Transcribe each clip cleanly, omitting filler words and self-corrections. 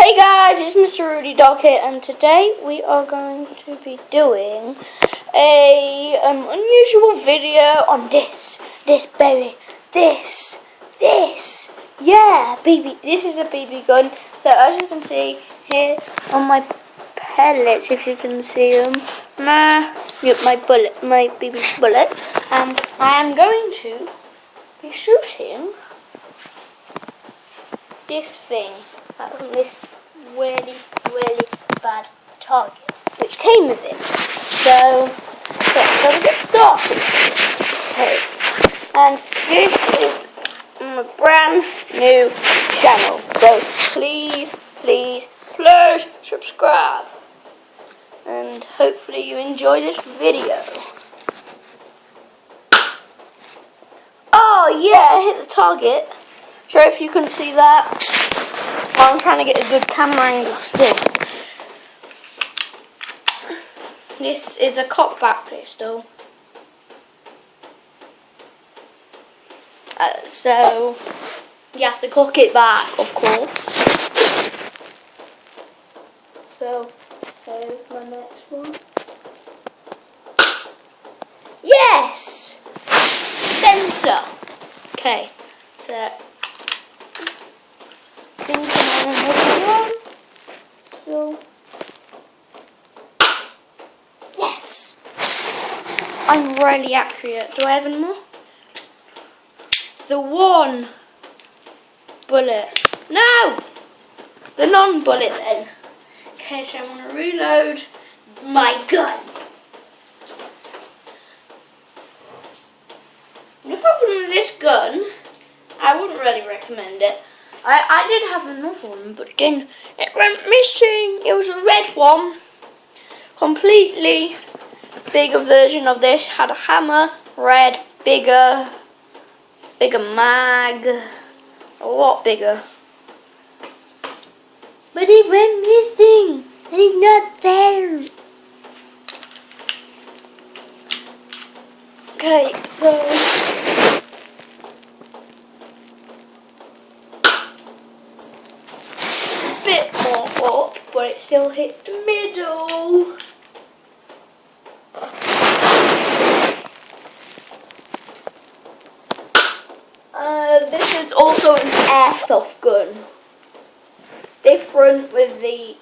Hey guys, it's Mr. Rudy Dog here, and today we are going to be doing a unusual video on this baby, this, yeah, BB. This is a BB gun. So as you can see here on my pellets, if you can see them, my BB bullet, I am going to be shooting this thing at this really bad target which came with it. So let's get started. Okay, and this is my brand new channel, so please subscribe, and hopefully you enjoy this video. Oh yeah, I hit the target. Sure, if you couldn't see that, I'm trying to get a good camera angle still. This is a cockback pistol. So you have to cock it back, of course. So here's my next one. Yes! Center! Okay, so so yes, I'm really accurate. Do I have any more? The one bullet. No! The non-bullet then. Okay, so I'm going to reload my gun. The problem with this gun, I wouldn't really recommend it. I did have another one, but then it went missing. It was a red one. Completely bigger version of this. Had a hammer, red, bigger mag, a lot bigger. But it went missing, and it's not there. Okay, so bit more up, but it still hit the middle. This is also an airsoft gun. Different with the.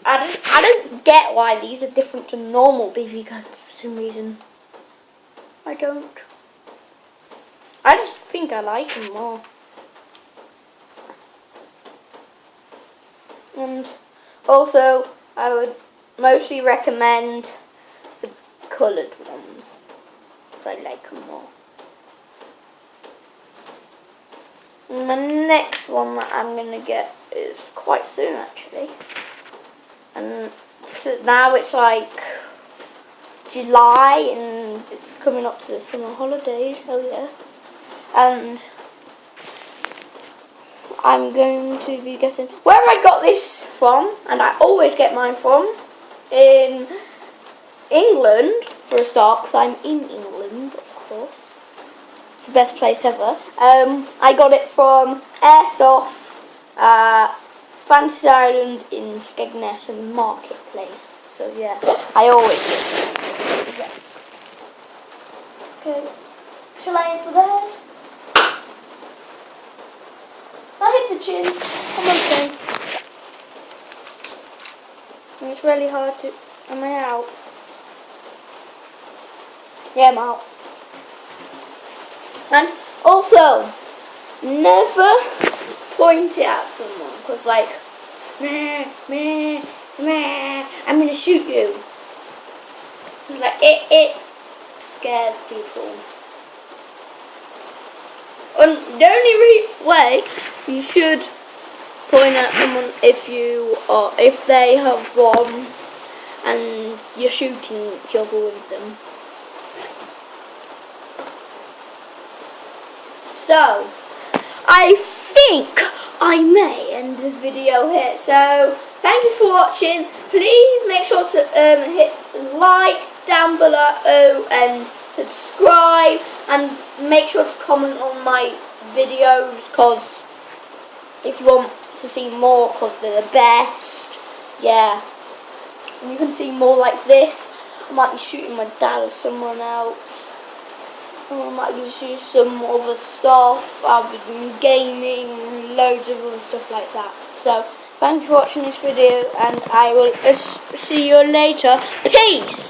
I don't get why these are different to normal BB guns for some reason. I don't. I just think I like them more. And also, I would mostly recommend the coloured ones, because I like them more. And my next one that I'm going to get is quite soon actually. And so now it's like July and it's coming up to the summer holidays, hell yeah. And I'm going to be getting, where I got this from, and I always get mine from, in England, for a start, because I'm in England, of course. The best place ever. I got it from Airsoft, Fantasy Island in Skegness and Marketplace. So yeah, I always get it. Yeah. Okay, shall I aim for there? I hit the chin. I'm okay. And it's really hard to. Am I out? Yeah, I'm out. And also, never point it at someone, because like, I'm gonna shoot you. Like it scares people. And the only way you should point at someone if they have won and you're shooting each other with them. So I think I may end the video here. So thank you for watching. Please make sure to hit like down below and subscribe, and make sure to comment on my videos, because if you want to see more because they're the best. Yeah. And you can see more like this. I might be shooting my dad or someone else. Or I might be shooting some other stuff. I'll be doing gaming and loads of other stuff like that. So, thank you for watching this video and I will see you later. Peace!